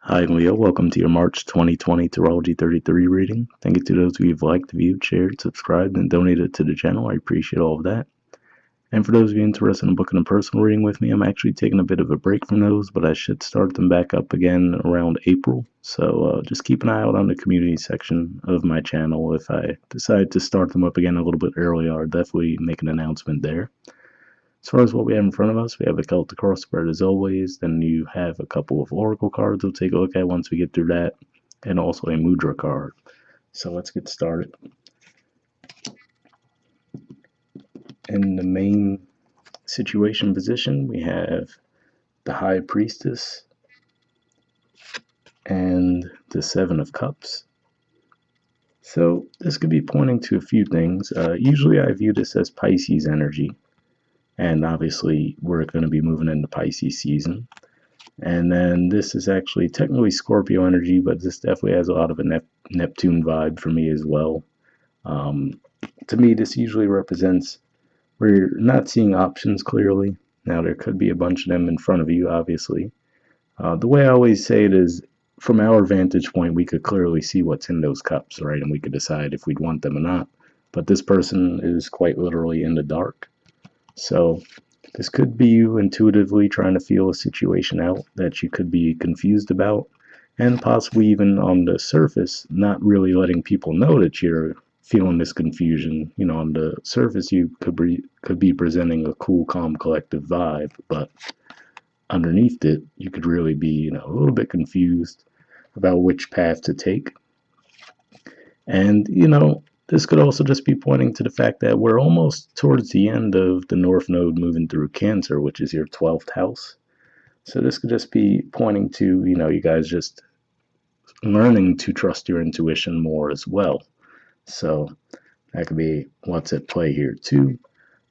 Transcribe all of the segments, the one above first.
Hi, Leo. Welcome to your March 2020 Astrology 33 reading. Thank you to those of you who've liked, viewed, shared, subscribed, and donated to the channel. I appreciate all of that. And for those of you interested in booking a personal reading with me, I'm actually taking a bit of a break from those, but I should start them back up again around April. So just keep an eye out on the community section of my channel. If I decide to start them up again a little bit earlier, I'll definitely make an announcement there. As far as what we have in front of us, we have a Celtic crossbred as always. Then you have a couple of Oracle cards we'll take a look at once we get through that, and also a mudra card. So let's get started. In the main situation position, we have the High Priestess and the Seven of Cups. So this could be pointing to a few things. Usually I view this as Pisces energy, and obviously we're going to be moving into Pisces season. And then this is actually technically Scorpio energy, but this definitely has a lot of a Neptune vibe for me as well. To me, this usually represents where you're not seeing options clearly. Now, there could be a bunch of them in front of you, obviously. The way I always say it is, from our vantage point, we could clearly see what's in those cups, right? And we could decide if we'd want them or not. But this person is quite literally in the dark. So this could be you intuitively trying to feel a situation out that you could be confused about, and possibly even on the surface, not really letting people know that you're feeling this confusion. You know, on the surface, you could be presenting a cool, calm, collective vibe, but underneath it, you could really be, a little bit confused about which path to take. And, this could also just be pointing to the fact that we're almost towards the end of the North Node moving through Cancer, which is your 12th house. So this could just be pointing to, you guys just learning to trust your intuition more as well. So that could be what's at play here too.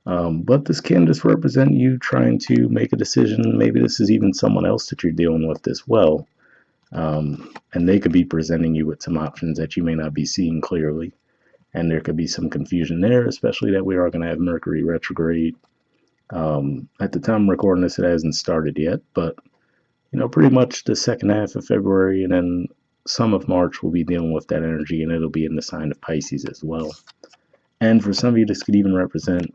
But this can just represent you trying to make a decision. Maybe this is even someone else that you're dealing with as well. And they could be presenting you with some options that you may not be seeing clearly. And there could be some confusion there, especially that we are going to have Mercury retrograde. At the time I'm recording this, it hasn't started yet, but pretty much the second half of February and then some of March will be dealing with that energy, and it'll be in the sign of Pisces as well. And for some of you, this could even represent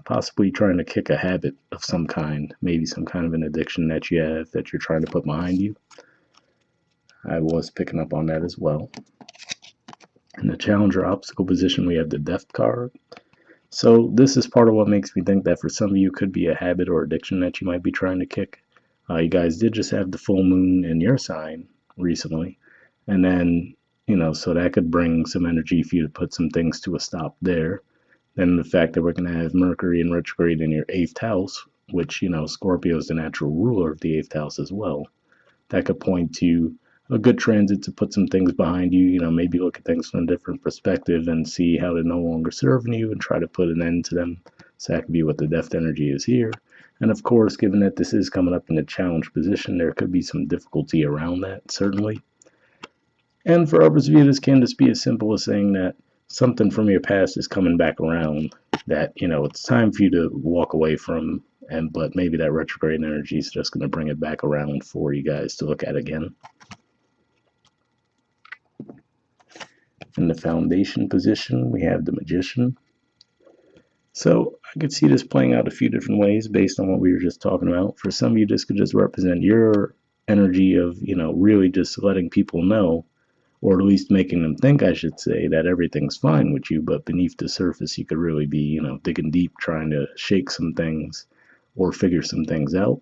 possibly trying to kick a habit of some kind, maybe some kind of an addiction that you have that you're trying to put behind you. I was picking up on that as well. In the challenger obstacle position, we have the Death card. So this is part of what makes me think that for some of you could be a habit or addiction that you might be trying to kick. You guys did just have the full moon in your sign recently. And then, so that could bring some energy for you to put some things to a stop there. Then the fact that we're going to have Mercury in retrograde in your 8th house, which, Scorpio is the natural ruler of the 8th house as well. That could point to a good transit to put some things behind you, maybe look at things from a different perspective and see how they're no longer serving you and try to put an end to them. So that could be what the Death energy is here. And of course, given that this is coming up in a challenge position, there could be some difficulty around that, certainly. And for others of you, this can just be as simple as saying that something from your past is coming back around that, it's time for you to walk away from, but maybe that retrograde energy is just going to bring it back around for you guys to look at again. In the foundation position, we have the Magician. So I could see this playing out a few different ways based on what we were just talking about. For some of you, this could just represent your energy of, really just letting people know, or at least making them think, I should say, that everything's fine with you, but beneath the surface, you could really be, digging deep, trying to shake some things or figure some things out.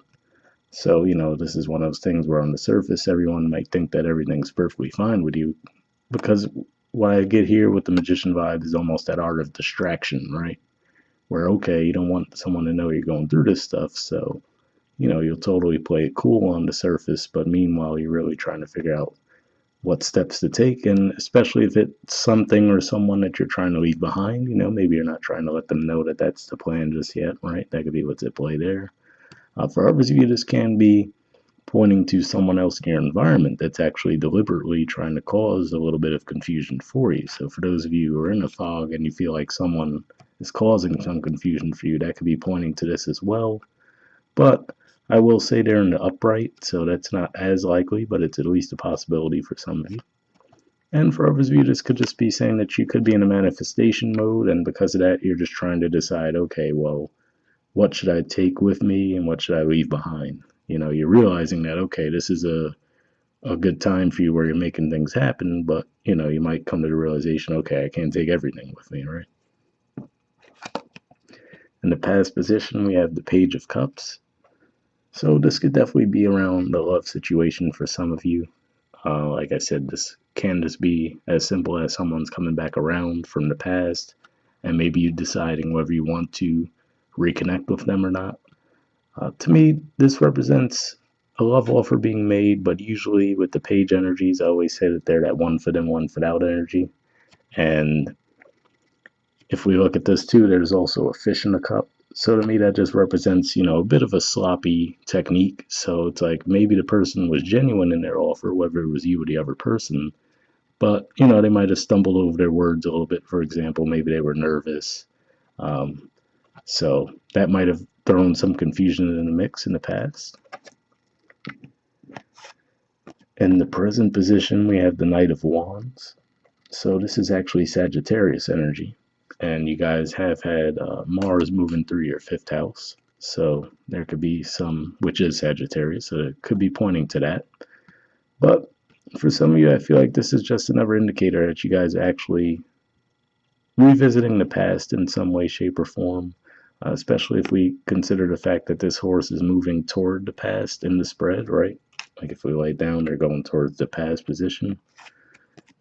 So, this is one of those things where on the surface, everyone might think that everything's perfectly fine with you, because what I get here with the Magician vibe is almost that art of distraction, right? Where, okay, you don't want someone to know you're going through this stuff, so, you'll totally play it cool on the surface, but meanwhile, you're really trying to figure out what steps to take, and especially if it's something or someone that you're trying to leave behind, maybe you're not trying to let them know that that's the plan just yet, right? That could be what's at play there. For others of you, this can be pointing to someone else in your environment that's actually deliberately trying to cause a little bit of confusion for you. So for those of you who are in a fog and you feel like someone is causing some confusion for you, that could be pointing to this as well. But I will say they're in the upright, so that's not as likely, but it's at least a possibility for some of you. And for others of you, this could just be saying that you could be in a manifestation mode, and because of that, you're just trying to decide, okay, well, what should I take with me and what should I leave behind? You're realizing that, okay, this is a good time for you where you're making things happen, but, you might come to the realization, okay, I can't take everything with me, right? In the past position, we have the Page of Cups. So this could definitely be around the love situation for some of you. Like I said, this can just be as simple as someone's coming back around from the past and maybe you deciding whether you want to reconnect with them or not. To me, this represents a love offer being made, but usually with the page energies, I always say that they're that one foot in, one foot out energy. And if we look at this too, there's also a fish in the cup. So to me, that just represents, a bit of a sloppy technique. So it's like maybe the person was genuine in their offer, whether it was you or the other person, but, they might have stumbled over their words a little bit. For example, maybe they were nervous. Um, so that might have thrown some confusion in the mix in the past. In the present position, we have the Knight of Wands. So this is actually Sagittarius energy. And you guys have had Mars moving through your fifth house. So there could be some, which is Sagittarius, so it could be pointing to that. But for some of you, I feel like this is just another indicator that you guys are actually revisiting the past in some way, shape, or form, especially if we consider the fact that this horse is moving toward the past in the spread, right? Like if we lay down, they're going towards the past position.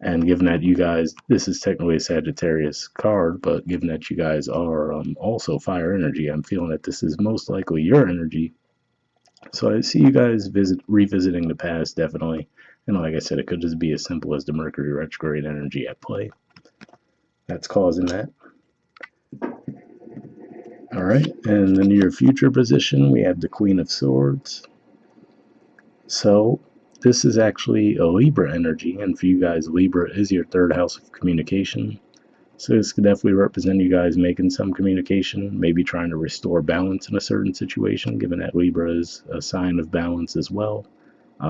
And given that you guys, this is technically a Sagittarius card, but given that you guys are also fire energy, I'm feeling that this is most likely your energy. So I see you guys revisiting the past, definitely. And like I said, it could just be as simple as the Mercury retrograde energy at play that's causing that. All right, and in the near future position, we have the Queen of Swords. So this is actually a Libra energy, and for you guys, Libra is your third house of communication. So this could definitely represent you guys making some communication, maybe trying to restore balance in a certain situation, given that Libra is a sign of balance as well.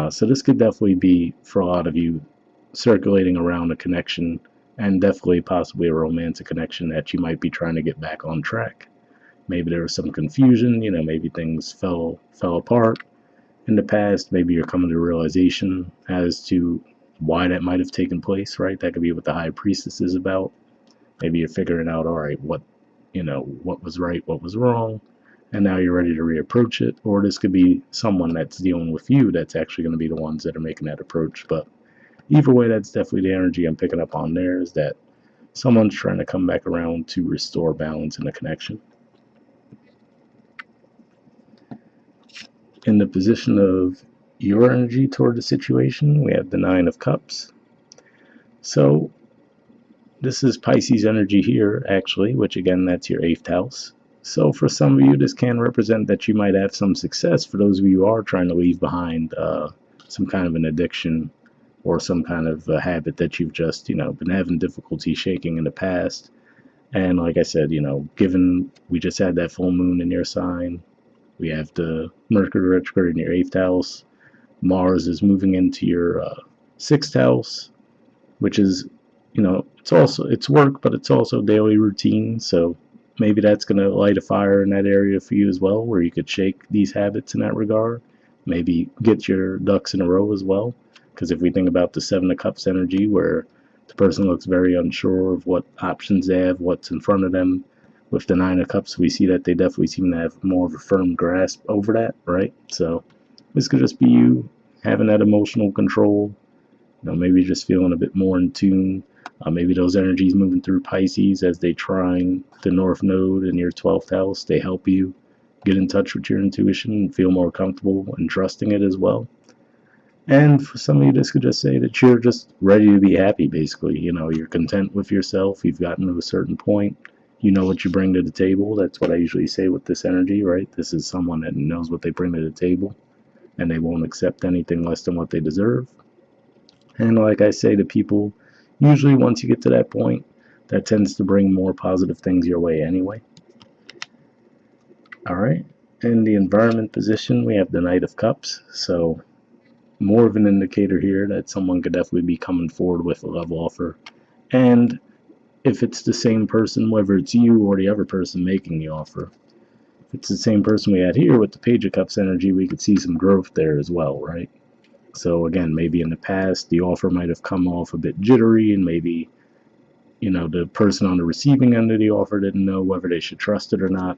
So this could definitely be, for a lot of you, circulating around a connection, and definitely possibly a romantic connection that you might be trying to get back on track. Maybe there was some confusion, maybe things fell apart in the past. Maybe you're coming to a realization as to why that might have taken place, right? That could be what the High Priestess is about. Maybe you're figuring out, all right, what was right, what was wrong, and now you're ready to reapproach it. Or this could be someone that's dealing with you that's actually going to be the ones that are making that approach. But either way, that's definitely the energy I'm picking up on there, is that someone's trying to come back around to restore balance in the connection. In the position of your energy toward the situation, we have the Nine of Cups. So this is Pisces energy here, actually, which again, that's your 8th house. So for some of you, this can represent that you might have some success. For those of you who are trying to leave behind some kind of an addiction or some kind of habit that you've just, been having difficulty shaking in the past. And like I said, given we just had that full moon in your sign, we have the Mercury retrograde in your 8th house. Mars is moving into your 6th house, which is, it's work, but it's also daily routine. So maybe that's going to light a fire in that area for you as well, where you could shake these habits in that regard. Maybe get your ducks in a row as well. Because if we think about the Seven of Cups energy, where the person looks very unsure of what options they have, what's in front of them, with the Nine of Cups, we see that they definitely seem to have more of a firm grasp over that, right? So this could just be you having that emotional control, maybe just feeling a bit more in tune. Maybe those energies moving through Pisces as they trine the North Node in your 12th house, they help you get in touch with your intuition and feel more comfortable and trusting it as well. And for some of you, this could just say that you're just ready to be happy, basically. You're content with yourself. You've gotten to a certain point. You know what you bring to the table. That's what I usually say with this energy, right? This is someone that knows what they bring to the table, and they won't accept anything less than what they deserve. And like I say to people, usually once you get to that point, that tends to bring more positive things your way anyway. All right. In the environment position, we have the Knight of Cups, so more of an indicator here that someone could definitely be coming forward with a love offer. And if it's the same person, whether it's you or the other person making the offer, if it's the same person we had here with the Page of Cups energy, we could see some growth there as well, right? So again, maybe in the past, the offer might have come off a bit jittery, and maybe, the person on the receiving end of the offer didn't know whether they should trust it or not.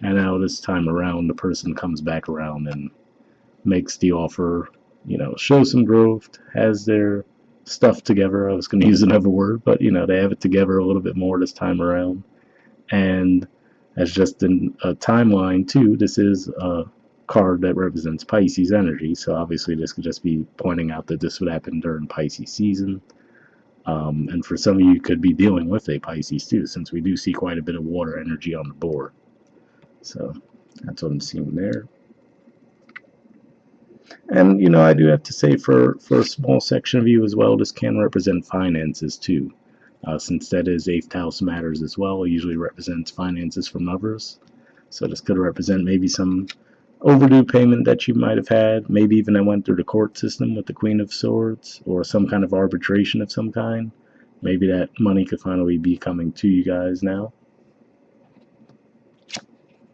And now this time around, the person comes back around and makes the offer, shows some growth, has their stuff together. I was going to use another word, but, they have it together a little bit more this time around. And as just in a timeline, too, this is a card that represents Pisces energy. So obviously, this could just be pointing out that this would happen during Pisces season. And for some of you, could be dealing with a Pisces too, since we do see quite a bit of water energy on the board. So that's what I'm seeing there. And I do have to say, for a small section of you as well, this can represent finances too, since that is 8th house matters as well. It usually represents finances from others. So this could represent maybe some overdue payment that you might have had, maybe even that went through the court system with the Queen of Swords, or some kind of arbitration of some kind. Maybe that money could finally be coming to you guys now.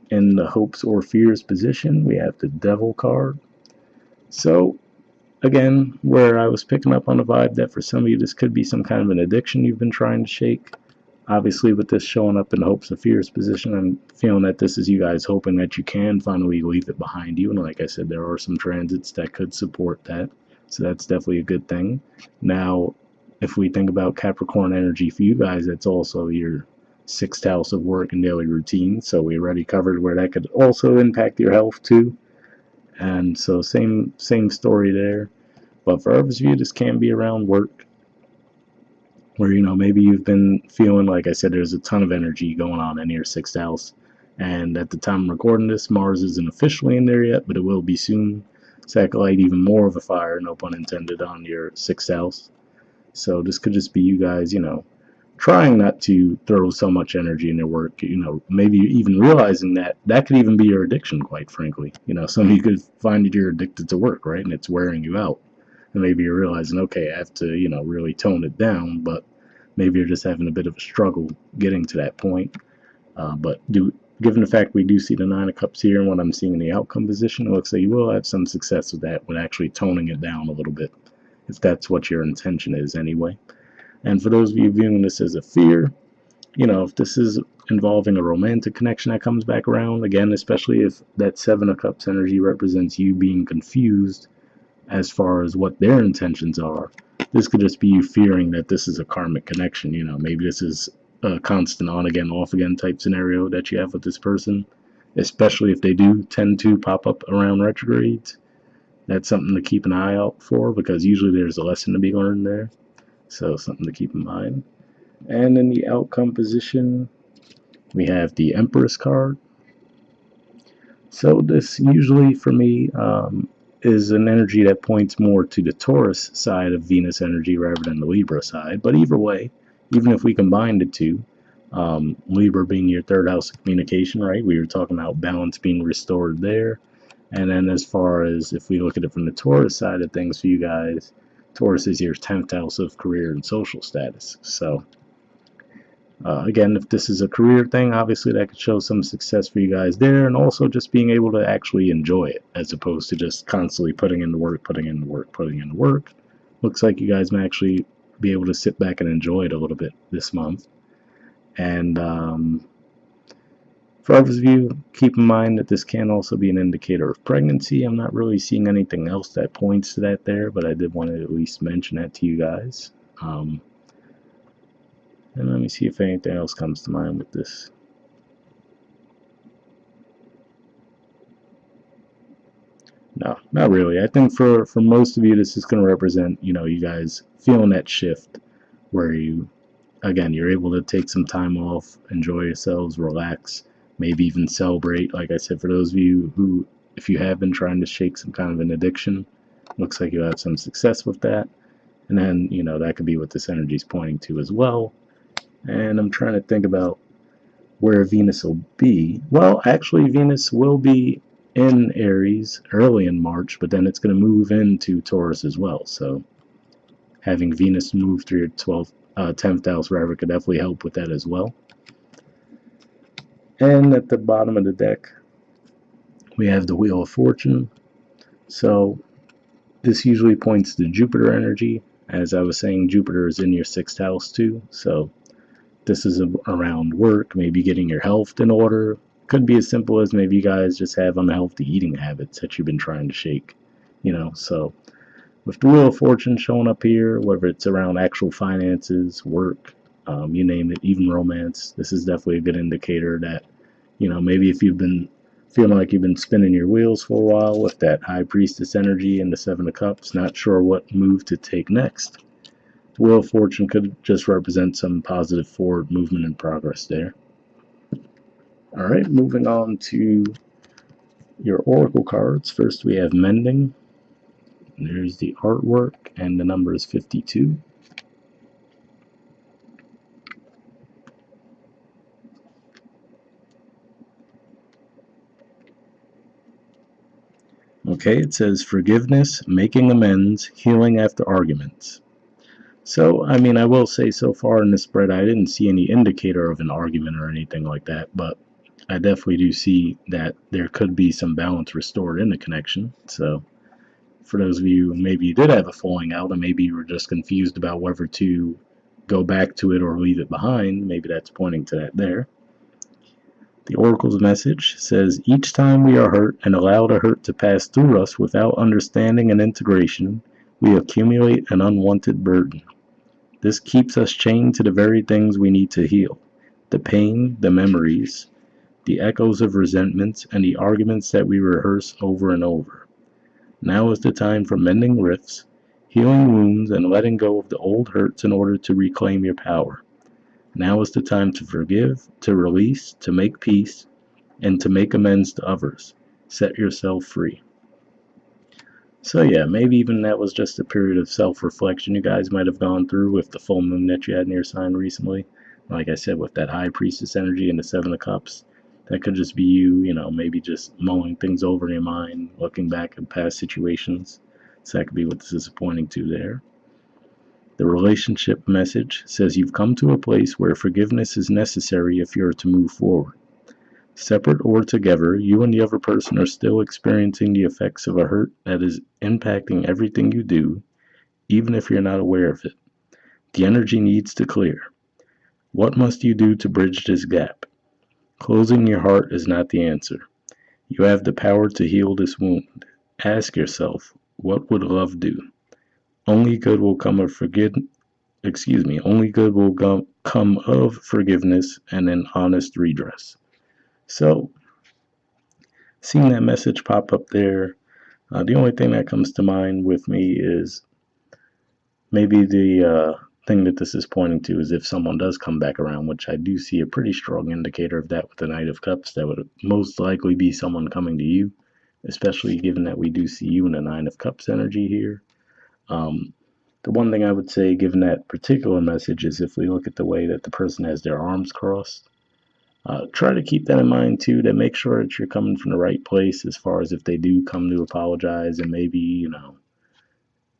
In the hopes or fears position, we have the Devil card. So again, where I was picking up on the vibe that for some of you this could be some kind of an addiction you've been trying to shake. Obviously, with this showing up in the hopes of fears position, I'm feeling that this is you guys hoping that you can finally leave it behind you. And like I said, there are some transits that could support that. So that's definitely a good thing. Now, if we think about Capricorn energy for you guys, that's also your 6th house of work and daily routine. So we already covered where that could also impact your health too. And so same story there. But for others of you, this can be around work, where maybe you've been feeling, like I said, there's a ton of energy going on in your 6th house. And at the time I'm recording this, Mars isn't officially in there yet, but it will be soon. So that could light even more of a fire, no pun intended, on your 6th house. So this could just be you guys, trying not to throw so much energy in your work, maybe even realizing that could even be your addiction, quite frankly. Some of you could find that you're addicted to work, right? And it's wearing you out. And maybe you're realizing, okay, I have to, really tone it down, but maybe you're just having a bit of a struggle getting to that point. But given the fact we do see the 9 of Cups here and what I'm seeing in the outcome position, it looks like you will have some success with that, with actually toning it down a little bit, if that's what your intention is anyway. And for those of you viewing this as a fear, if this is involving a romantic connection that comes back around, again, especially if that 7 of Cups energy represents you being confused as far as what their intentions are, this could just be you fearing that this is a karmic connection. Maybe this is a constant on again, off again type scenario that you have with this person, especially if they do tend to pop up around retrogrades. That's something to keep an eye out for, because usually there's a lesson to be learned there. So something to keep in mind. And in the outcome position, we have the Empress card. So this usually for me is an energy that points more to the Taurus side of Venus energy rather than the Libra side. But either way, even if we combine the two, Libra being your 3rd house of communication, right? We were talking about balance being restored there. And then as far as if we look at it from the Taurus side of things for you guys, Taurus is your 10th house of career and social status. So again, if this is a career thing, obviously that could show some success for you guys there, and also just being able to actually enjoy it, as opposed to just constantly putting in the work. Looks like you guys may actually be able to sit back and enjoy it a little bit this month. And for others of you, keep in mind that this can also be an indicator of pregnancy. I'm not really seeing anything else that points to that there, but I did want to at least mention that to you guys. And let me see if anything else comes to mind with this. No, not really. I think for most of you, this is going to represent, you guys feeling that shift where you're able to take some time off, enjoy yourselves, relax, maybe even celebrate. Like I said, for those of you who, if you have been trying to shake some kind of an addiction, looks like you'll have some success with that. And then, that could be what this energy is pointing to as well. And I'm trying to think about where Venus will be. Well, actually, Venus will be in Aries early in March, but then it's going to move into Taurus as well. So having Venus move through your 10th house wherever could definitely help with that as well. And at the bottom of the deck, we have the Wheel of Fortune. So this usually points to Jupiter energy. As I was saying, Jupiter is in your 6th house too. So this is around work, maybe getting your health in order. Could be as simple as maybe you guys just have unhealthy eating habits that you've been trying to shake. So with the Wheel of Fortune showing up here, whether it's around actual finances, work, you name it, even romance, this is definitely a good indicator that, maybe if you've been feeling like you've been spinning your wheels for a while with that High Priestess energy and the Seven of Cups, not sure what move to take next, the Wheel of Fortune could just represent some positive forward movement and progress there. All right, moving on to your oracle cards. First, we have Mending. There's the artwork, and the number is 52. Okay, it says forgiveness, making amends, healing after arguments. So, I will say so far in this spread, I didn't see any indicator of an argument or anything like that, but I definitely do see that there could be some balance restored in the connection. So, for those of you, maybe you did have a falling out, and maybe you were just confused about whether to go back to it or leave it behind, maybe that's pointing to that there. The Oracle's message says, each time we are hurt and allow the hurt to pass through us without understanding and integration, we accumulate an unwanted burden. This keeps us chained to the very things we need to heal: the pain, the memories, the echoes of resentments, and the arguments that we rehearse over and over. Now is the time for mending rifts, healing wounds, and letting go of the old hurts in order to reclaim your power. Now is the time to forgive, to release, to make peace, and to make amends to others. Set yourself free. So yeah, maybe even that was just a period of self-reflection you guys might have gone through with the full moon that you had in your sign recently. Like I said, with that High Priestess energy and the Seven of Cups, that could just be you, maybe just mulling things over in your mind, looking back at past situations. So that could be what this is pointing to there. The relationship message says you've come to a place where forgiveness is necessary if you're to move forward. Separate or together, you and the other person are still experiencing the effects of a hurt that is impacting everything you do, even if you're not aware of it. The energy needs to clear. What must you do to bridge this gap? Closing your heart is not the answer. You have the power to heal this wound. Ask yourself, what would love do? Only good will come of only good will come of forgiveness and an honest redress. So, seeing that message pop up there, the only thing that comes to mind with me is maybe the thing that this is pointing to is if someone does come back around, which I do see a pretty strong indicator of that with the Knight of Cups, that would most likely be someone coming to you, especially given that we do see you in the Nine of Cups energy here. The one thing I would say, given that particular message, is if we look at the way that the person has their arms crossed, try to keep that in mind too, to make sure that you're coming from the right place as far as if they do come to apologize, and maybe,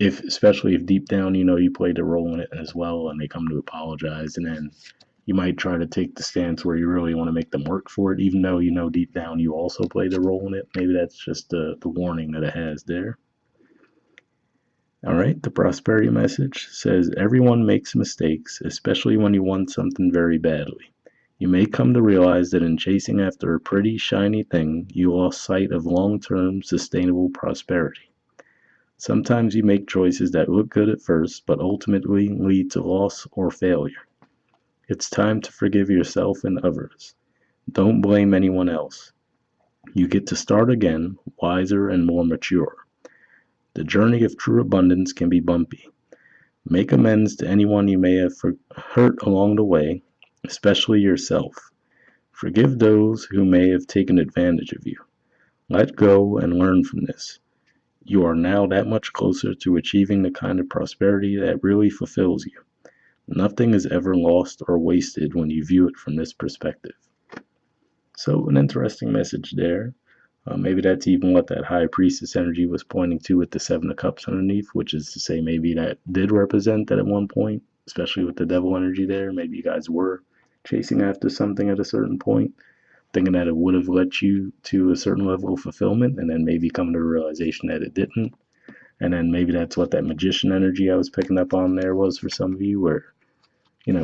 especially if deep down, you played a role in it as well and they come to apologize, and then you might try to take the stance where you really want to make them work for it, even though deep down you also played a role in it. Maybe that's just the warning that it has there. All right, the prosperity message says everyone makes mistakes, especially when you want something very badly. You may come to realize that in chasing after a pretty, shiny thing, you lost sight of long-term, sustainable prosperity. Sometimes you make choices that look good at first, but ultimately lead to loss or failure. It's time to forgive yourself and others. Don't blame anyone else. You get to start again, wiser and more mature. The journey of true abundance can be bumpy. Make amends to anyone you may have hurt along the way, especially yourself. Forgive those who may have taken advantage of you. Let go and learn from this. You are now that much closer to achieving the kind of prosperity that really fulfills you. Nothing is ever lost or wasted when you view it from this perspective. So an interesting message there. Maybe that's even what that High Priestess energy was pointing to with the Seven of Cups underneath, which is to say maybe that did represent that at one point, especially with the Devil energy there. Maybe you guys were chasing after something at a certain point, thinking that it would have led you to a certain level of fulfillment, and then maybe coming to the realization that it didn't. And then maybe that's what that Magician energy I was picking up on there was for some of you, where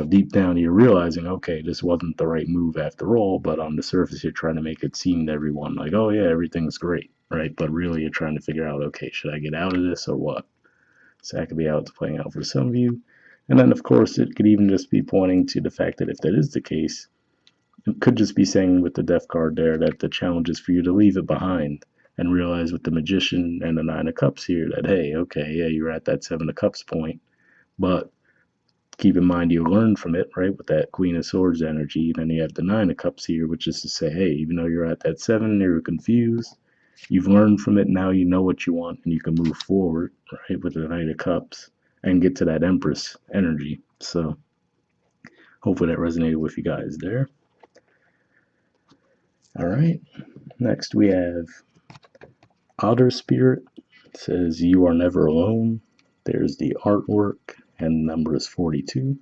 deep down you're realizing, okay, this wasn't the right move after all, but on the surface you're trying to make it seem to everyone like, oh yeah, everything's great, right? But really you're trying to figure out, okay, should I get out of this or what? So that could be how it's playing out for some of you. And then, of course, it could even just be pointing to the fact that if that is the case, it could just be saying with the Death card there that the challenge is for you to leave it behind and realize with the Magician and the Nine of Cups here that, hey, okay, yeah, you're at that Seven of Cups point, but keep in mind you learn from it, right, with that Queen of Swords energy. Then you have the Nine of Cups here, which is to say, hey, even though you're at that 7 and you're confused, you've learned from it. Now you know what you want and you can move forward, right, with the Knight of Cups and get to that Empress energy. So hopefully that resonated with you guys there. All right, next we have Otter Spirit. It says, you are never alone. There's the artwork, and the number is 42.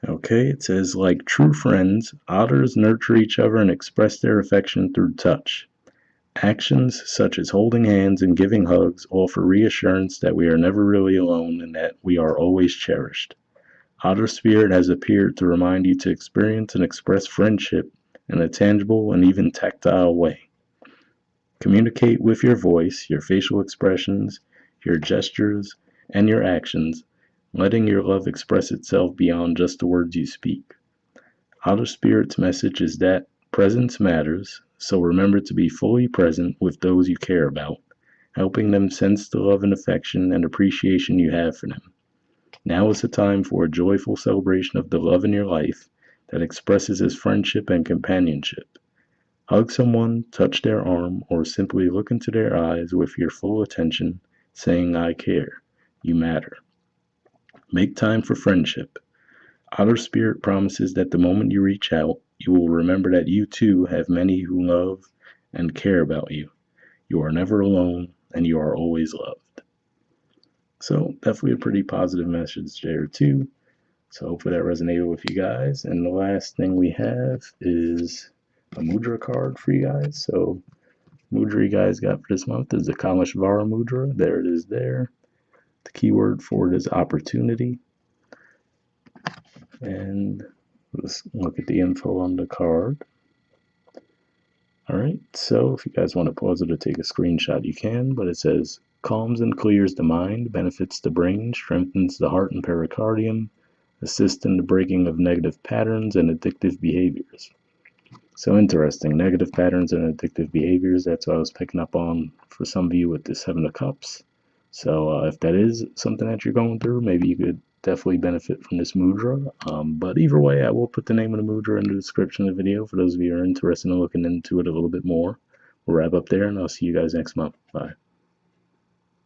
Okay, it says, like true friends, otters nurture each other and express their affection through touch. Actions such as holding hands and giving hugs offer reassurance that we are never really alone and that we are always cherished. Otter Spirit has appeared to remind you to experience and express friendship in a tangible and even tactile way. Communicate with your voice, your facial expressions, your gestures, and your actions, letting your love express itself beyond just the words you speak. Outer Spirit's message is that presence matters, so remember to be fully present with those you care about, helping them sense the love and affection and appreciation you have for them. Now is the time for a joyful celebration of the love in your life that expresses as friendship and companionship. Hug someone, touch their arm, or simply look into their eyes with your full attention, saying, I care. You matter. Make time for friendship. Outer Spirit promises that the moment you reach out, you will remember that you too have many who love and care about you. You are never alone, and you are always loved. So, definitely a pretty positive message there, too. So, hopefully that resonated with you guys. And the last thing we have is a mudra card for you guys. So, mudra you guys got for this month is the Kaleshvara mudra. There it is there. The keyword for it is opportunity. And let's look at the info on the card. All right, so if you guys want to pause it or take a screenshot, you can, but it says, calms and clears the mind, benefits the brain, strengthens the heart and pericardium, assists in the breaking of negative patterns and addictive behaviors. So interesting, negative patterns and addictive behaviors, that's what I was picking up on for some of you with the Seven of Cups. So if that is something that you're going through, maybe you could definitely benefit from this mudra. But either way, I will put the name of the mudra in the description of the video for those of you who are interested in looking into it a little bit more. We'll wrap up there, and I'll see you guys next month. Bye.